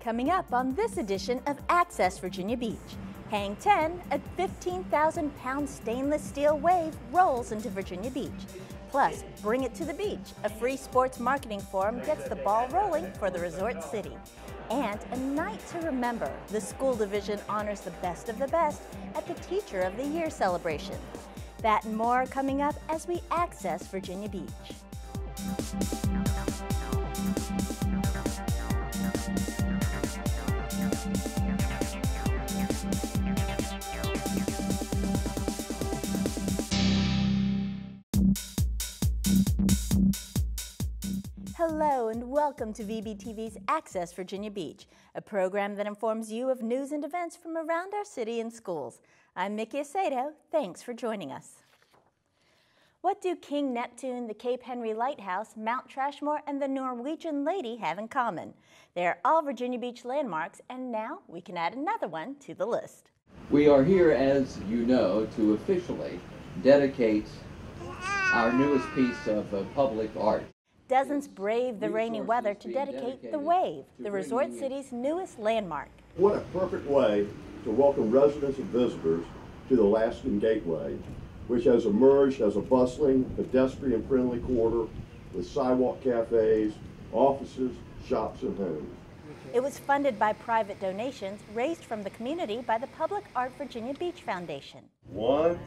Coming up on this edition of Access Virginia Beach. Hang 10, a 15,000-pound stainless steel wave rolls into Virginia Beach. Plus, Bring It to the Beach, a free sports marketing forum gets the ball rolling for the resort city. And a night to remember, the school division honors the best of the best at the Teacher of the Year celebration. That and more coming up as we access Virginia Beach. Hello and welcome to VBTV's Access Virginia Beach, a program that informs you of news and events from around our city and schools. I'm Mickey Aceto. Thanks for joining us. What do King Neptune, the Cape Henry Lighthouse, Mount Trashmore, and the Norwegian Lady have in common? They are all Virginia Beach landmarks, and now we can add another one to the list. We are here, as you know, to officially dedicate our newest piece of public art. Dozens braved the rainy weather to dedicate The Wave, the resort city's newest landmark. What a perfect way to welcome residents and visitors to the Alaskan Gateway, which has emerged as a bustling, pedestrian-friendly corridor with sidewalk cafes, offices, shops, and homes. It was funded by private donations raised from the community by the Public Art Virginia Beach Foundation. 1,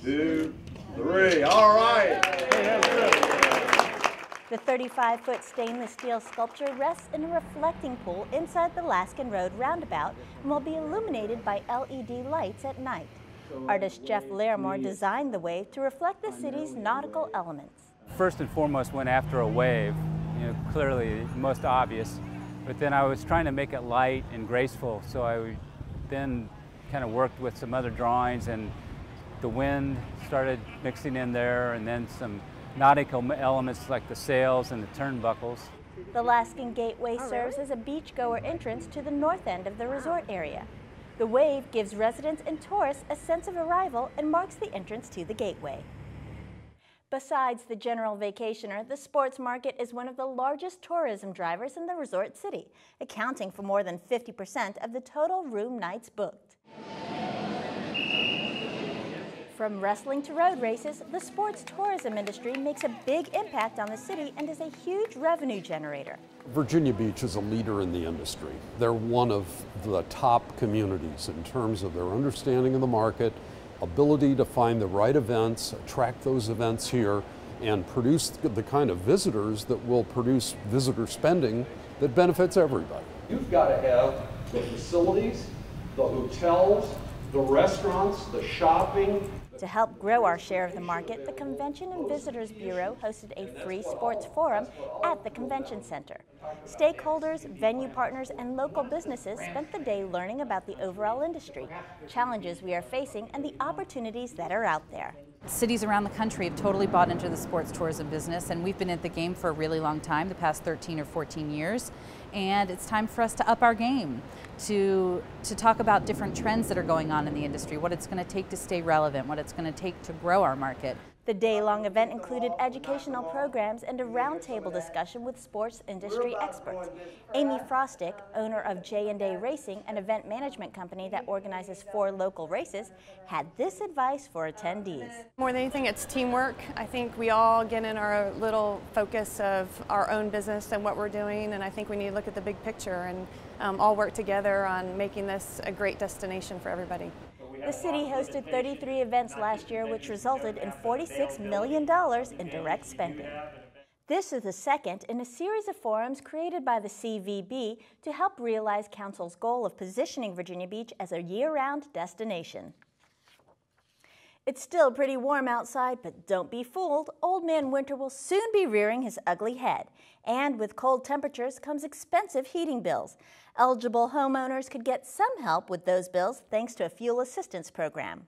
2, 3, all right! The 35-foot stainless steel sculpture rests in a reflecting pool inside the Alaskan Road roundabout and will be illuminated by LED lights at night. Artist Jeff Larimore designed the wave to reflect the city's nautical elements. First and foremost went after a wave, clearly most obvious, but then I was trying to make it light and graceful, so I then kind of worked with some other drawings, and the wind started mixing in there, and then some nautical elements like the sails and the turnbuckles. The Alaskan Gateway serves as a beachgoer entrance to the north end of the resort area. The wave gives residents and tourists a sense of arrival and marks the entrance to the gateway. Besides the general vacationer, the sports market is one of the largest tourism drivers in the resort city, accounting for more than 50% of the total room nights booked. From wrestling to road races, the sports tourism industry makes a big impact on the city and is a huge revenue generator. Virginia Beach is a leader in the industry. They're one of the top communities in terms of their understanding of the market, ability to find the right events, attract those events here, and produce the kind of visitors that will produce visitor spending that benefits everybody. You've got to have the facilities, the hotels, the restaurants, the shopping. To help grow our share of the market, the Convention and Visitors Bureau hosted a free sports forum at the Convention Center. Stakeholders, venue partners, and local businesses spent the day learning about the overall industry, challenges we are facing, and the opportunities that are out there. Cities around the country have totally bought into the sports tourism business, and we've been at the game for a really long time, the past 13 or 14 years, and it's time for us to up our game, to talk about different trends that are going on in the industry, what it's going to take to stay relevant, what it's going to take to grow our market. The day-long event included educational programs and a roundtable discussion with sports industry experts. Amy Frostick, owner of J&A Racing, an event management company that organizes 4 local races, had this advice for attendees. More than anything, it's teamwork. I think we all get in our little focus of our own business and what we're doing, and I think we need to look at the big picture and all work together on making this a great destination for everybody. The city hosted 33 events last year, which resulted in $46 million in direct spending. This is the second in a series of forums created by the CVB to help realize Council's goal of positioning Virginia Beach as a year-round destination. It's still pretty warm outside, but don't be fooled. Old Man Winter will soon be rearing his ugly head. And with cold temperatures comes expensive heating bills. Eligible homeowners could get some help with those bills thanks to a fuel assistance program.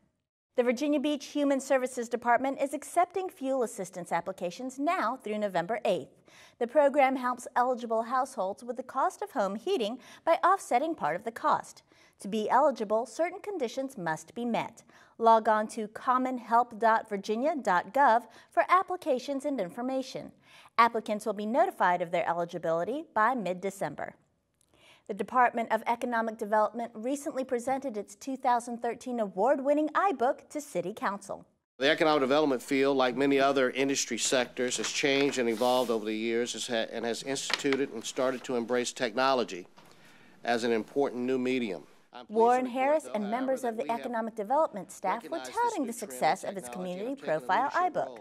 The Virginia Beach Human Services Department is accepting fuel assistance applications now through November 8th. The program helps eligible households with the cost of home heating by offsetting part of the cost. To be eligible, certain conditions must be met. Log on to commonhelp.virginia.gov for applications and information. Applicants will be notified of their eligibility by mid-December. The Department of Economic Development recently presented its 2013 award-winning iBook to City Council. The economic development field, like many other industry sectors, has changed and evolved over the years and has instituted and started to embrace technology as an important new medium. Warren Harris and members of the economic development staff were touting the success of its community profile iBook.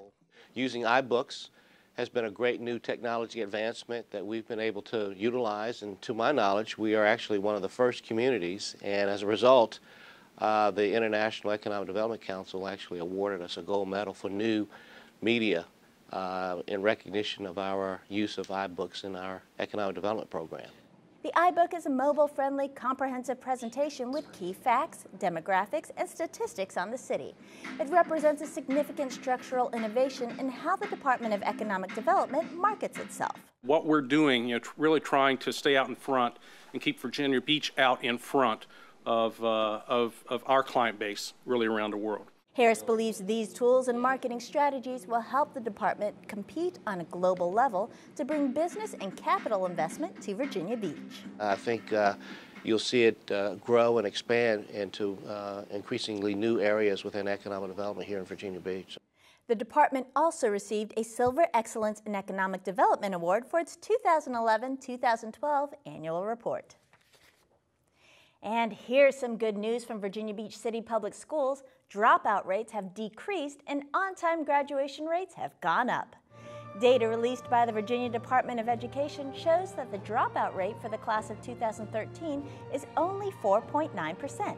Using iBooks has been a great new technology advancement that we've been able to utilize, and to my knowledge, we are actually one of the first communities, and as a result, the International Economic Development Council actually awarded us a gold medal for new media in recognition of our use of iBooks in our economic development program. The iBook is a mobile-friendly, comprehensive presentation with key facts, demographics, and statistics on the city. It represents a significant structural innovation in how the Department of Economic Development markets itself. What we're doing, really trying to stay out in front and keep Virginia Beach out in front of our client base really around the world. Harris believes these tools and marketing strategies will help the department compete on a global level to bring business and capital investment to Virginia Beach. I think you'll see it grow and expand into increasingly new areas within economic development here in Virginia Beach. The department also received a Silver Excellence in Economic Development Award for its 2011-2012 annual report. And here's some good news from Virginia Beach City Public Schools. Dropout rates have decreased and on-time graduation rates have gone up. Data released by the Virginia Department of Education shows that the dropout rate for the class of 2013 is only 4.9%,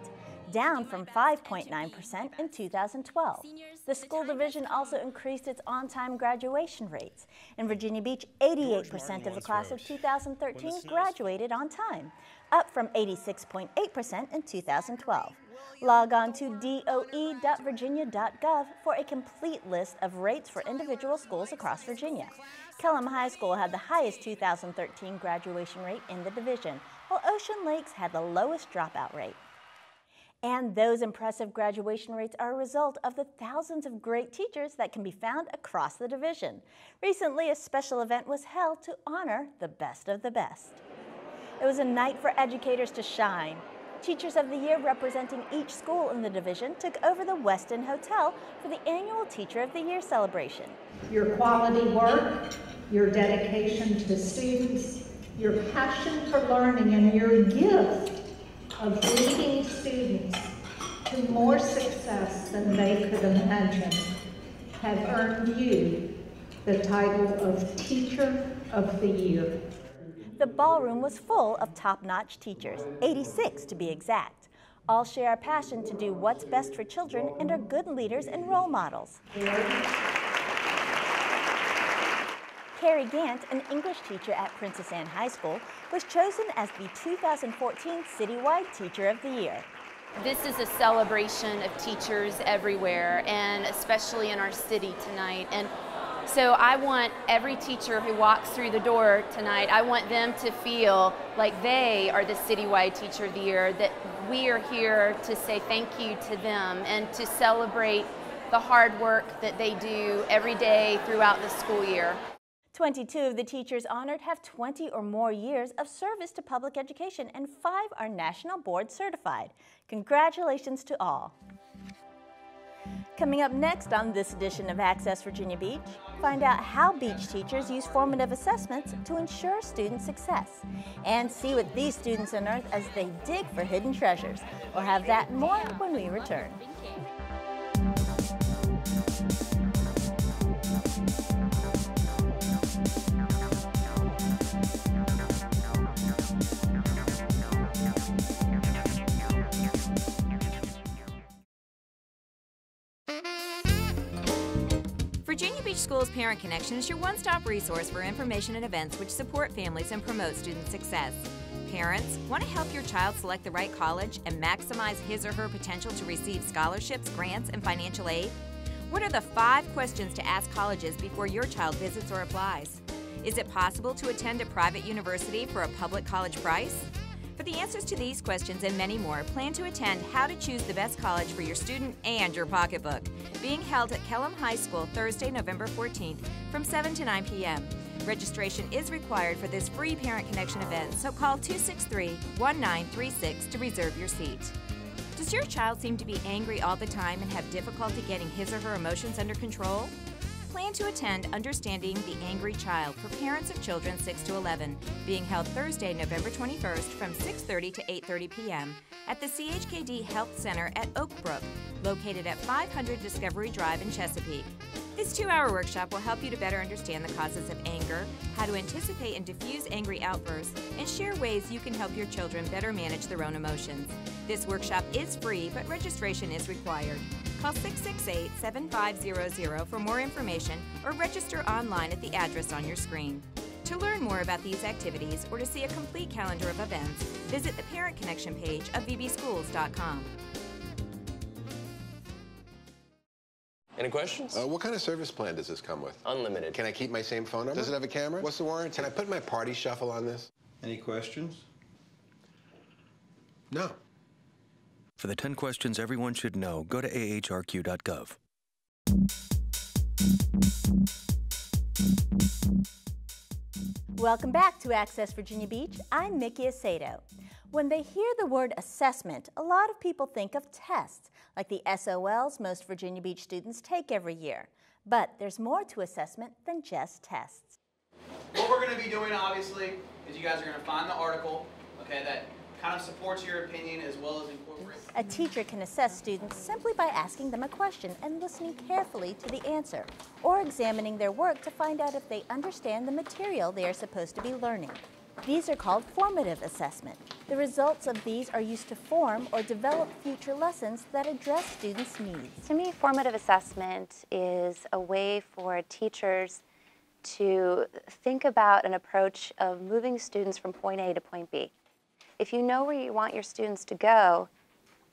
down from 5.9% in 2012. The school division also increased its on-time graduation rates. In Virginia Beach, 88% of the class of 2013 graduated on time, up from 86.8% in 2012. Log on to doe.virginia.gov for a complete list of rates for individual schools across Virginia. Kellam High School had the highest 2013 graduation rate in the division, while Ocean Lakes had the lowest dropout rate. And those impressive graduation rates are a result of the thousands of great teachers that can be found across the division. Recently, a special event was held to honor the best of the best. It was a night for educators to shine. Teachers of the Year representing each school in the division took over the Westin Hotel for the annual Teacher of the Year celebration. Your quality work, your dedication to students, your passion for learning, and your gift of leading students to more success than they could imagine have earned you the title of Teacher of the Year. The ballroom was full of top-notch teachers, 86 to be exact. All share a passion to do what's best for children and are good leaders and role models. Carrie Gant, an English teacher at Princess Anne High School, was chosen as the 2014 Citywide Teacher of the Year. This is a celebration of teachers everywhere, and especially in our city tonight. And so I want every teacher who walks through the door tonight, I want them to feel like they are the Citywide Teacher of the Year, that we are here to say thank you to them and to celebrate the hard work that they do every day throughout the school year. 22 of the teachers honored have 20 or more years of service to public education, and 5 are National Board certified. Congratulations to all. Coming up next on this edition of Access Virginia Beach, find out how beach teachers use formative assessments to ensure student success, and see what these students unearth as they dig for hidden treasures. We'll have that and more when we return. Virginia Beach Schools Parent Connection is your one-stop resource for information and events which support families and promote student success. Parents, want to help your child select the right college and maximize his or her potential to receive scholarships, grants, and financial aid? What are the 5 questions to ask colleges before your child visits or applies? Is it possible to attend a private university for a public college price? For the answers to these questions and many more, plan to attend How to Choose the Best College for Your Student and Your Pocketbook, being held at Kellam High School Thursday, November 14th from 7 to 9 p.m. Registration is required for this free Parent Connection event, so call 263-1936 to reserve your seat. Does your child seem to be angry all the time and have difficulty getting his or her emotions under control? Plan to attend Understanding the Angry Child for parents of children 6 to 11, being held Thursday, November 21st from 6:30 to 8:30 p.m. at the CHKD Health Center at Oak Brook, located at 500 Discovery Drive in Chesapeake. This 2-hour workshop will help you to better understand the causes of anger, how to anticipate and diffuse angry outbursts, and share ways you can help your children better manage their own emotions. This workshop is free, but registration is required. Call 668-7500 for more information or register online at the address on your screen. To learn more about these activities or to see a complete calendar of events, visit the Parent Connection page of vbschools.com. Any questions? What kind of service plan does this come with? Unlimited. Can I keep my same phone number? Does it have a camera? What's the warranty? Can I put my party shuffle on this? Any questions? No. For the 10 questions everyone should know, go to ahrq.gov. Welcome back to Access Virginia Beach. I'm Mickey Aceto. When they hear the word assessment, a lot of people think of tests, like the SOLs most Virginia Beach students take every year. But there's more to assessment than just tests. What we're going to be doing, obviously, is you guys are going to find the article, okay, that kind of supports your opinion as well as incorporates. A teacher can assess students simply by asking them a question and listening carefully to the answer, or examining their work to find out if they understand the material they are supposed to be learning. These are called formative assessment. The results of these are used to form or develop future lessons that address students' needs. To me, formative assessment is a way for teachers to think about an approach of moving students from point A to point B. If you know where you want your students to go,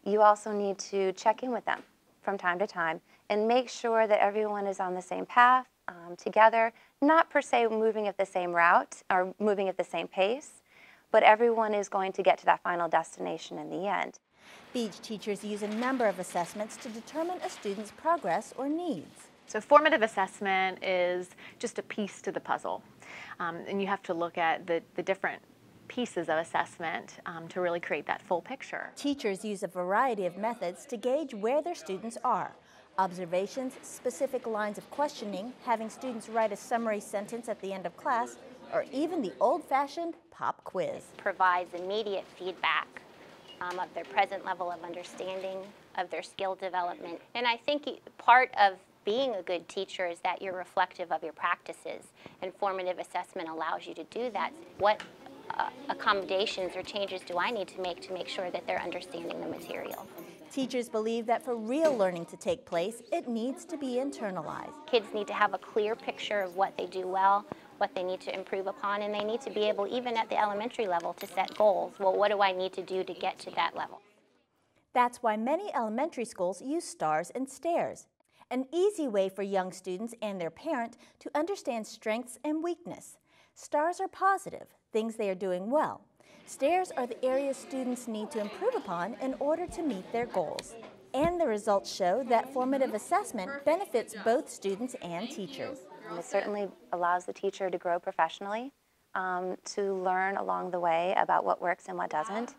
you also need to check in with them from time to time and make sure that everyone is on the same path together, not per se moving at the same route or moving at the same pace, but everyone is going to get to that final destination in the end. Beach teachers use a number of assessments to determine a student's progress or needs. So formative assessment is just a piece to the puzzle, and you have to look at the different pieces of assessment to really create that full picture. Teachers use a variety of methods to gauge where their students are. Observations, specific lines of questioning, having students write a summary sentence at the end of class, or even the old-fashioned pop quiz. Provides immediate feedback of their present level of understanding, of their skill development. And I think part of being a good teacher is that you're reflective of your practices, and formative assessment allows you to do that. What accommodations or changes do I need to make sure that they're understanding the material? Teachers believe that for real learning to take place, it needs to be internalized. Kids need to have a clear picture of what they do well, what they need to improve upon, and they need to be able, even at the elementary level, to set goals. Well, what do I need to do to get to that level? That's why many elementary schools use stars and stares, an easy way for young students and their parent to understand strengths and weakness. Stars are positive, things they are doing well. Stares are the areas students need to improve upon in order to meet their goals. And the results show that formative assessment benefits both students and teachers. It certainly allows the teacher to grow professionally, to learn along the way about what works and what doesn't.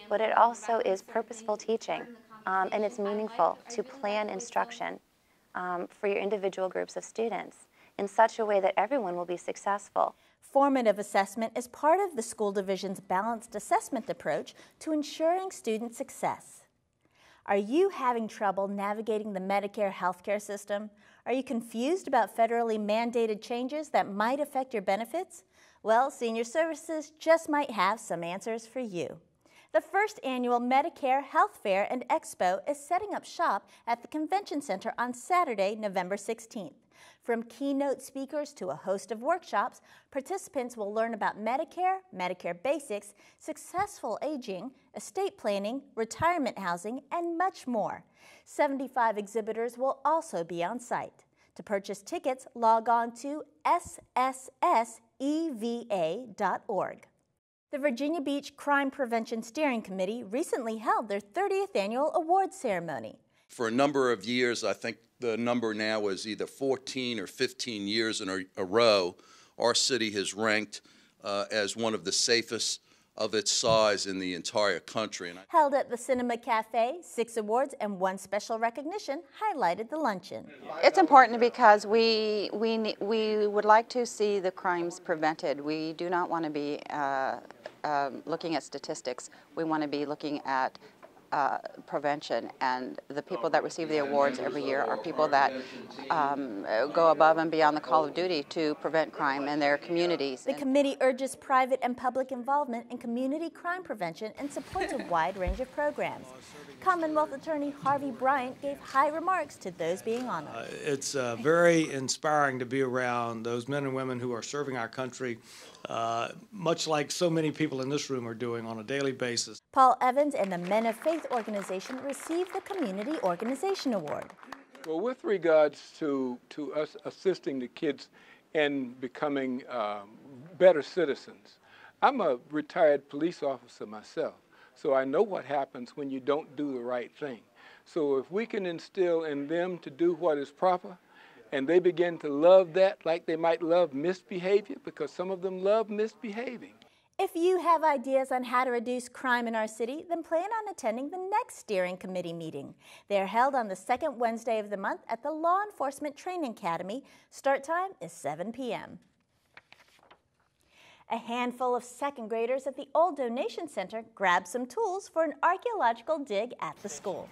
But it also is purposeful teaching, and it's meaningful to plan instruction for your individual groups of students in such a way that everyone will be successful. Formative assessment is part of the school division's balanced assessment approach to ensuring student success. Are you having trouble navigating the Medicare healthcare system? Are you confused about federally mandated changes that might affect your benefits? Well, Senior Services just might have some answers for you. The first annual Medicare Health Fair and Expo is setting up shop at the Convention Center on Saturday, November 16th. From keynote speakers to a host of workshops, participants will learn about Medicare, Medicare basics, successful aging, estate planning, retirement housing, and much more. 75 exhibitors will also be on site. To purchase tickets, log on to ssseva.org. The Virginia Beach Crime Prevention Steering Committee recently held their 30th annual awards ceremony. For a number of years, I think the number now is either 14 or 15 years in a row, our city has ranked as one of the safest of its size in the entire country. Held at the Cinema Cafe, 6 awards and 1 special recognition highlighted the luncheon. It's important because we would like to see the crimes prevented. We do not want to be looking at statistics. We want to be looking at prevention, and the people that receive the awards every year are people that go above and beyond the call of duty to prevent crime in their communities. The committee urges private and public involvement in community crime prevention and supports a wide range of programs. Commonwealth Attorney Harvey Bryant gave high remarks to those being honored. It's very inspiring to be around those men and women who are serving our country, much like so many people in this room are doing on a daily basis. Paul Evans and the Men of Faith organization received the Community Organization Award. Well, with regards to us assisting the kids in becoming better citizens, I'm a retired police officer myself, so I know what happens when you don't do the right thing. So if we can instill in them to do what is proper, and they begin to love that like they might love misbehavior, because some of them love misbehaving. If you have ideas on how to reduce crime in our city, then plan on attending the next steering committee meeting. They are held on the 2nd Wednesday of the month at the Law Enforcement Training Academy. Start time is 7 p.m. A handful of 2nd graders at the Old Donation Center grabbed some tools for an archaeological dig at the school.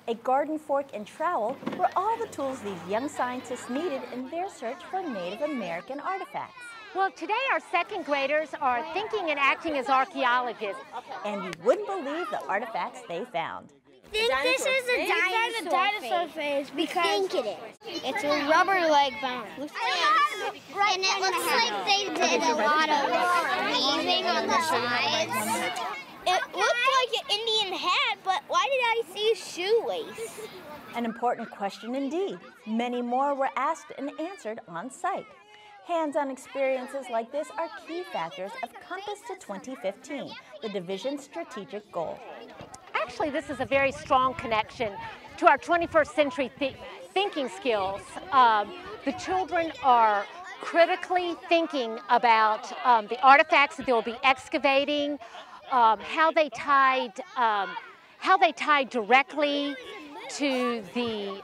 A garden fork and trowel were all the tools these young scientists needed in their search for Native American artifacts. Well, today our 2nd graders are thinking and acting as archaeologists. And you wouldn't believe the artifacts they found. I think this is a dinosaur face because it is. It's a rubber leg bone. And it looks like they did a lot of weaving on the sides. It looked like an Indian hat, but why did I see a shoelace? An important question indeed. Many more were asked and answered on site. Hands-on experiences like this are key factors of Compass to 2015, the division's strategic goal. Actually, this is a very strong connection to our 21st century thinking skills. The children are critically thinking about the artifacts that they will be excavating, how they tied directly to the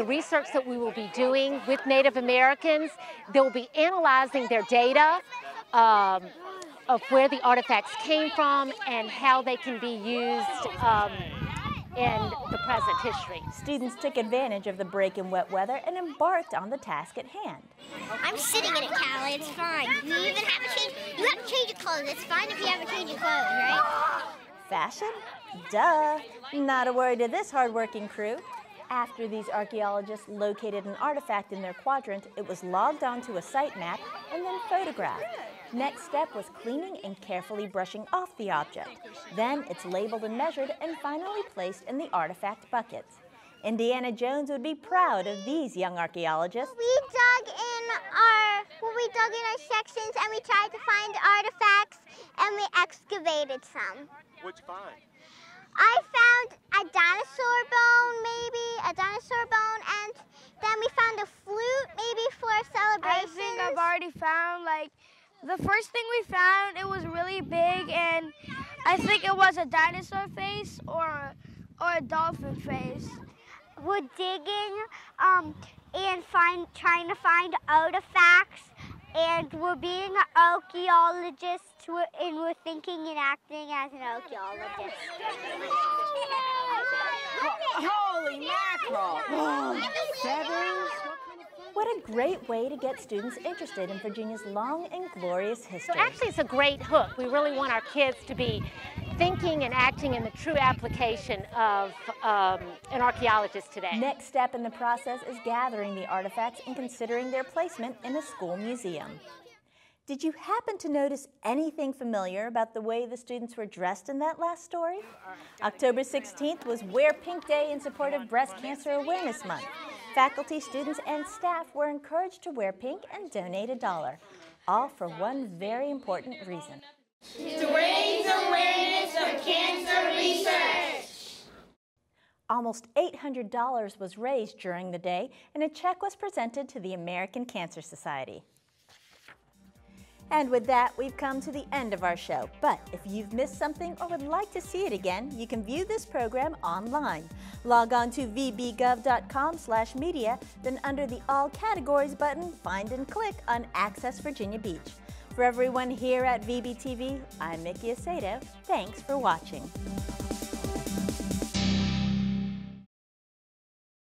research that we will be doing with Native Americans. They'll be analyzing their data of where the artifacts came from and how they can be used in the present history. Students took advantage of the break in wet weather and embarked on the task at hand. I'm sitting in it, Callie. It's fine. You have to change your clothes. It's fine if you have a change of clothes, right? Fashion? Duh. Not a worry to this hardworking crew. After these archaeologists located an artifact in their quadrant, it was logged onto a site map and then photographed. Next step was cleaning and carefully brushing off the object. Then it's labeled and measured and finally placed in the artifact buckets. Indiana Jones would be proud of these young archaeologists. We dug in our sections and we tried to find artifacts and we excavated some. What'd you find? I found a dinosaur bone, and then we found a flute, maybe for a celebration. I think I've already found, the first thing we found, it was really big, and I think it was a dinosaur face or a dolphin face. We're digging and trying to find artifacts, and we're being archaeologists, and we're thinking and acting as an archaeologist. Holy mackerel! Feathers? What a great way to get students interested in Virginia's long and glorious history. So actually, it's a great hook. We really want our kids to be thinking and acting in the true application of an archaeologist today. Next step in the process is gathering the artifacts and considering their placement in a school museum. Did you happen to notice anything familiar about the way the students were dressed in that last story? October 16th was Wear Pink Day in support of Breast Cancer Awareness Month. Faculty, students, and staff were encouraged to wear pink and donate $1, all for one very important reason. To raise awareness of cancer research. Almost $800 was raised during the day, and a check was presented to the American Cancer Society. And with that, we've come to the end of our show. But if you've missed something or would like to see it again, you can view this program online. Log on to vbgov.com/media, then under the All Categories button, find and click on Access Virginia Beach. For everyone here at VBTV, I'm Mickey Aceto. Thanks for watching.